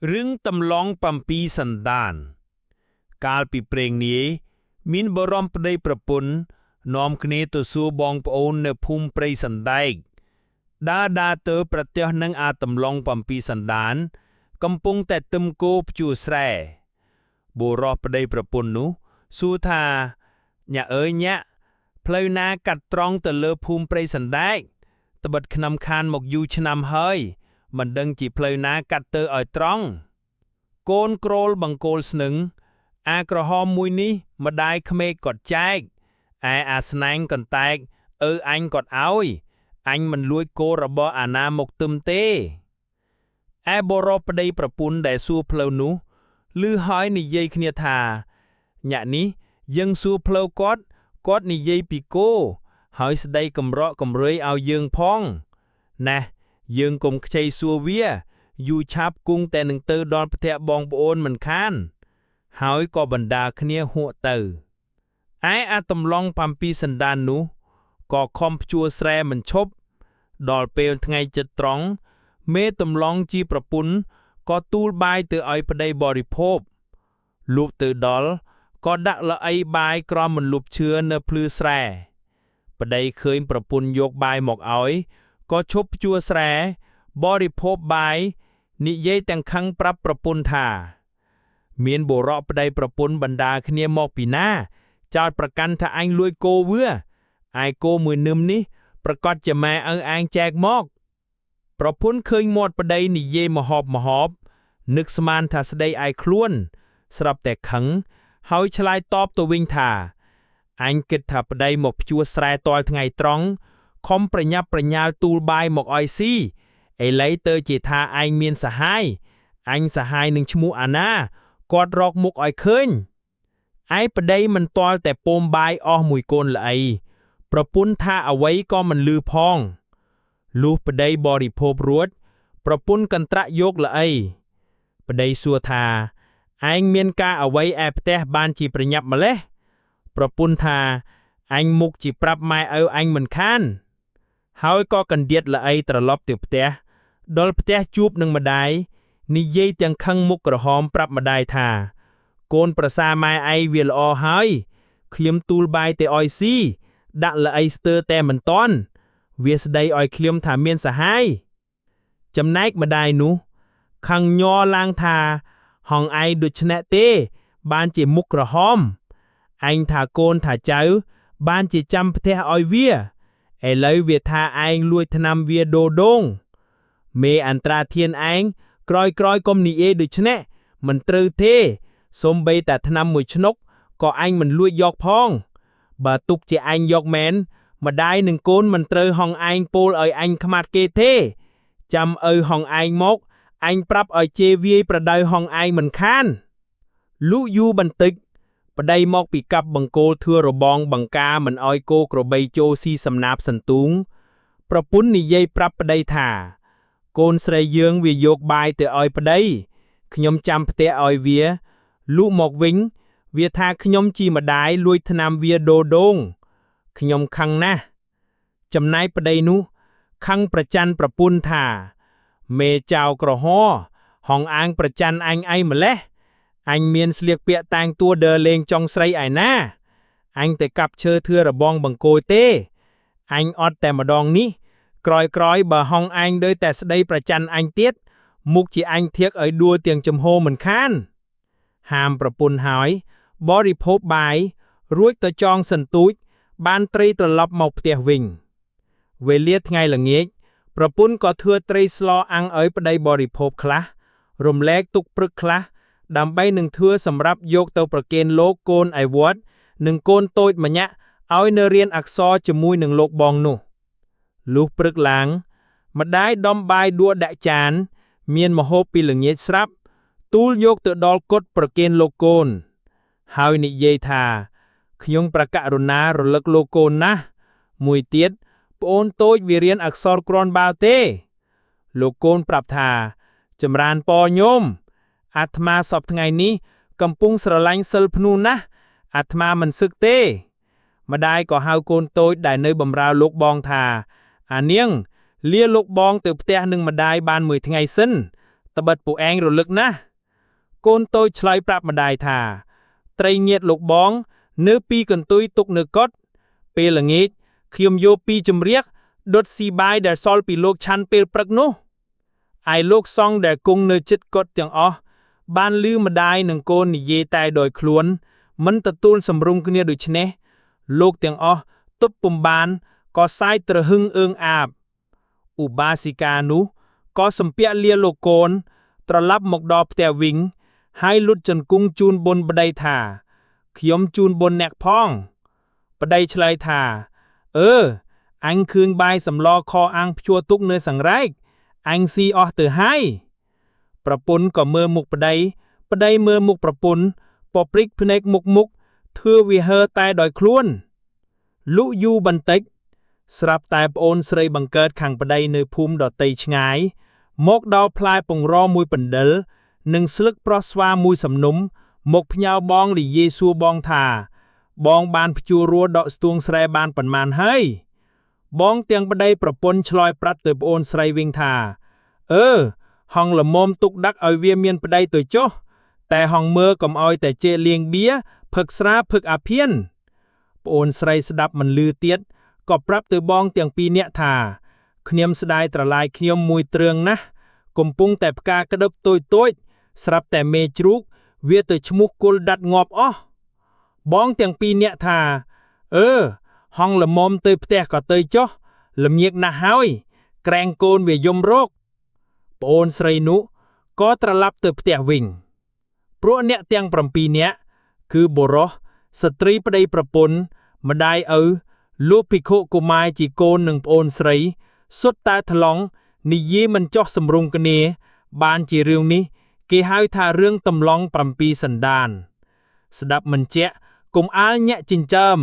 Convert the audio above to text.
រឿងតំឡងបំពីសន្តានកាលពីព្រេងនាយមានបរមប្តីប្រពន្ធនាំគ្នាទៅសួរបងប្អូននៅភូមិព្រៃសណ្ដែកដើរទៅប្រទះនឹងអាតំឡងបំពីសន្តានកំពុងតែទឹមគោភ្ជួរស្រែបរោះប្តីប្រពន្ធនោះសួរថាញ៉ាអើយញ៉ាផ្លូវណាកាត់ត្រង់ទៅលើភូមិព្រៃសណ្ដែកត្បិតខ្ញុំខានមកយូរឆ្នាំហើយមិនដឹងជាផ្លូវណាកាត់ទៅឲ្យត្រង់កូនក្រលបង្គោលស្នឹងអាក្រហមមួយនេះម្ដាយក្មេកគាត់ចែកឯអាស្នែងកន្តែកអញគាត់ឲ្យអញមិនលួចគោរបស់អាណាមកទឹមទេឯបរោះប្តីប្រពន្ធដែលសួរផ្លូវនោះឮហើយនិយាយគ្នាថាញ៉ានេះយើងសួរផ្លូវគាត់និយាយពីគោហើយស្ដីកំរក់កំរឿយឲ្យយើងផងណែយើងកុំខ្ចីសួរវាយូរឆាប់គង់តែនឹងទៅដល់ផ្ទះបងប្អូនមិនខានហើយក៏បណ្ដាគ្នាហួកទៅឯអាតំឡងបំពីសន្តាននោះក៏ខំភ្ជួរស្រែមិនឈប់ដល់ពេលថ្ងៃជិតត្រង់មេតំឡងជាប្រពន្ធក៏ទូលបាយទៅឲ្យប្តីបរិភោគលូបទៅដល់ក៏ដាក់ល្អីបាយក្រោមមិនលុបឈឿនៅភ្លឺស្រែប្តីឃើញប្រពន្ធយកបាយមកឲ្យក៏ឈប់ភ្ជួរស្រែបរិភោគបាយនិយាយទាំងខឹងប្រាប់ប្រពន្ធថាមានបុរសប្តីប្រពន្ធបណ្ដាគ្នាមកពីណាចោទប្រកាន់ថាអញលួចគោវឿឯគោមួយនឹមនេះប្រកាសជាម៉ែឪឯងចែកមកប្រពន្ធឃើញមាត់ប្តីនិយាយមហប់នឹកស្មានថាស្ដីឯខ្លួនស្រាប់តែខឹងហើយឆ្លើយតបទៅវិញថាអញគិតថាប្តីមកភ្ជួរស្រែតលថ្ងៃត្រង់ខំប្រញាប់ប្រញាល់ទូលបាយមកឲ្យស៊ីឥឡូវទៅជាថាឯងមានសហាយអញសហាយនឹងឈ្មោះអាណាគាត់រកមុខឲ្យឃើញឯប្តីមិនទាល់តែពោមបាយអស់មួយកូនល្អីប្រពន្ធថាអ្វីក៏មិនលឺផងលុះប្តីបរិភោគរួចប្រពន្ធកន្ត្រាក់យកល្អីប្តីសួរថាឯងមានការអ្វីឯផ្ទះបានជាប្រញាប់ម្លេះប្រពន្ធថាអញមុខជាប្រាប់ម៉ែឪអញមិនខានហើយក៏កណ្ដៀតល្អីត្រឡប់ទៅផ្ទះដល់ផ្ទះជួបនឹងម្ដាយនិយាយទាំងខឹងមុខក្រហមប្រាប់ម្ដាយថាកូនប្រសាម៉ែឯងវាល្អហើយខ្ញុំទូលបាយទៅឲ្យស៊ីដាក់ល្អីស្ទើរតែមិនតន់វាស្ដីឲ្យខ្ញុំថាមានសហាយចំណែកម្ដាយនោះខឹងញ័រឡើងថាហងឯងដូច្នេះទេបានជាមុខក្រហមឯងថាកូនថាចៅបានជាចាំផ្ទះឲ្យវាឥឡូវវាថាឯងលួចថ្នាំវាដូដងមេអន្តរាធានឯងក្រោយកុំនិយាយដូច្នេះមិនត្រូវទេសូម្បីតែថ្នាំមួយឆ្នុកក៏អញមិនលួចយកផងបើទុកជាអញយកមែនម្ដាយនឹងកូនមិនត្រូវហងឯងពោលឲ្យអញខ្មាត់គេទេចាំឪហងឯងមកអញប្រាប់ឲ្យជេរវាយប្រដៅហងឯងមិនខានលុះយូរបន្តិចប្តីមកពីកាប់បង្គោលធឿរបងបង្ការមិនឲ្យគោក្របីចូលស៊ីសំណាបសន្ទូងប្រពន្ធនិយាយប្រាប់ប្តីថាកូនស្រីយើងវាយកបាយទៅឲ្យប្តីខ្ញុំចាំផ្ទះឲ្យវាលុះមកវិញវាថាខ្ញុំជាម្ដាយលួចថ្នាំវាដូដងខ្ញុំខឹងណាស់ចំណែកប្តីនោះខឹងប្រច័ណ្ឌប្រពន្ធថាមេចៅក្រហោហងអាងប្រច័ណ្ឌអញអីម្លេះអញមានស្លៀកពាក់តាំងតួដើរលេងចុងស្រីឯណាអញតែកាប់ឈើធឿរបងបង្គោលទេអញអត់តែម្ដងនេះក្រោយបើហងអញដូចតែស្ដីប្រច័ណ្ឌអញទៀតមុខជាអញធៀកឲ្យដួលទាំងចំហមិនខានហាមប្រពន្ធហើយបរិភោគបាយរួចទៅចងសន្ទូចបានត្រីត្រឡប់មកផ្ទះវិញវេលាថ្ងៃល្ងាចប្រពន្ធក៏ធ្វើត្រីស្លអាំងឲ្យប្តីបរិភោគខ្លះរំលែកទុកព្រឹកខ្លះដើម្បីនឹងធ្វើសម្រាប់យកទៅប្រគេនលោកកូនឯវត្តនិងកូនតូចម្ញាក់ឲ្យនៅរៀនអក្សរជាមួយនឹងលោកបងនោះលុះព្រឹកឡើងម្ដាយដំបាយដួសដាក់ចានមានម្ហូបពីល្ងាចស្រាប់ទូលយកទៅដល់កុដិប្រគេនលោកកូនហើយនិយាយថាខ្ញុំប្រករុណារលឹកលោកកូនណាស់មួយទៀតប្អូនតូចវារៀនអក្សរគ្រាន់បើទេលោកកូនប្រាប់ថាចម្រើនពរញោមអាត្មាសពថ្ងៃនេះកំពុងស្រឡាញ់សិលភ្នូណាស់អាត្មាមិនសឹកទេម្ដាយក៏ហៅកូនតូចដែលនៅបម្រើលោកបងថាអានាងលាលោកបងទៅផ្ទះនឹងម្ដាយបានមួយថ្ងៃសិន តបិតពួកឯងរលឹកណាស់កូនតូចឆ្លើយប្រាប់ម្ដាយថាត្រីងៀតលោកបងនៅពីកន្ទុយទុកនៅកុដិពេលល្ងាចខ្ញុំយកពីជំរាកដុតស៊ីបាយដែលសល់ពីលោកឆាន់ពេលព្រឹកនោះឯលោកសង្ឃដែលគង់នៅជិតកុដិទាំងអស់បានឮម្ដាយនិងកូននិយាយតែដោយខ្លួនមិនទទួលសម្រុងគ្នាដូច្នេះលោកទាំងអស់ទប់ពុំបានក៏សាយត្រហឹងអើងអាបឧបាសិកានោះក៏សំពាក់លាលោកកូនត្រឡប់មកដល់ផ្ទះវិញហើយលុតជង្គង់ជូនបុណ្យប្តីថាខ្ញុំជូនបុណ្យអ្នកផងប្តីឆ្លើយថាអញឃើញបាយសម្លខអាំងភ្ជួរទុកនៅសង្រែកអញស៊ីអស់ទៅហើយប្រពន្ធក៏មើលមុខប្តីមើលមុខប្រពន្ធពព្រិចភ្នែកមុខធ្វើវាហឺតែដោយខ្លួនលុះយូរបន្តិចស្រាប់តែប្អូនស្រីបង្កើតខាងប្តីនៅភូមិដតីឆ្ងាយមកដល់ផ្លែពងរមួយបណ្ឌិលនិងស្លឹកប្រោះស្វាមួយសំនុំមកផ្ញើបងលីយេសួរបងថាបងបានភ្ជួររួដកស្ទួងស្រែបានប៉ុន្មានហើយបងទាំងប្តីប្រពន្ធឆ្លើយប្រាប់ទៅប្អូនស្រីវិញថាហងល្មមទុកដាក់ឲ្យវាមានប្តីទៅចុះតែហងមើលកុំឲ្យតែជេលៀងបៀផឹកស្រាផឹកអាភៀនប្អូនស្រីស្ដាប់មិនលឺទៀតក៏ប្រាប់ទៅបងទាំងពីរនាក់ថាខ្ញុំស្ដាយត្រឡាយខ្ញុំមួយទ្រឿងណាស់កំពុងតែផ្កាក្តឹបតូចស្រាប់តែមេជ្រូកវាទៅឈ្មោះគុលដាត់ងាប់អស់បងទាំងពីរនាក់ថាហងល្មមទៅផ្ទះក៏ទៅចុះល្ងាចណាស់ហើយក្រែងកូនវាយំរោគប្អូនស្រីនោះក៏ត្រឡប់ទៅផ្ទះវិញព្រោះអ្នកទាំង7នាក់គឺបុរសស្ត្រីប្តីប្រពន្ធម្ដាយឪលោកភិក្ខុកុមារជាកូននិងប្អូនស្រីសុទ្ធតែថ្លង់និយាយមិនចោះសម្រុងគ្នាបានជារឿងនេះគេហៅថារឿងតម្លង់7សន្តានស្ដាប់មិនជាក់កុំអាលញាក់ចិញ្ចើម